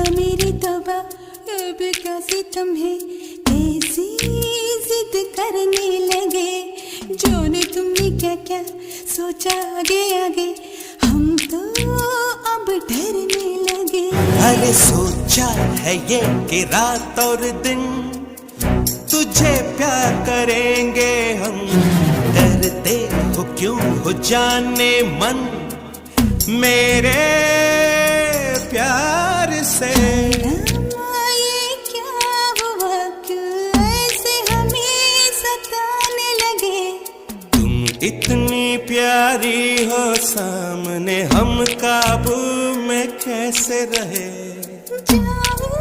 मेरी तौबा, अब क्या सितम है, ऐसी जिद करने लगे। जाने तुमने क्या क्या सोचा आगे आगे, हम तो अब डरने लगे। अरे सोचा है ये कि रात और दिन तुझे प्यार करेंगे हम। डरते हो क्यों हो जाने मन मेरे प्यार से। ये क्या हुआ, क्यों ऐसे हमें सताने लगे। तुम इतनी प्यारी हो सामने, हम काबू में कैसे रहे। जाओ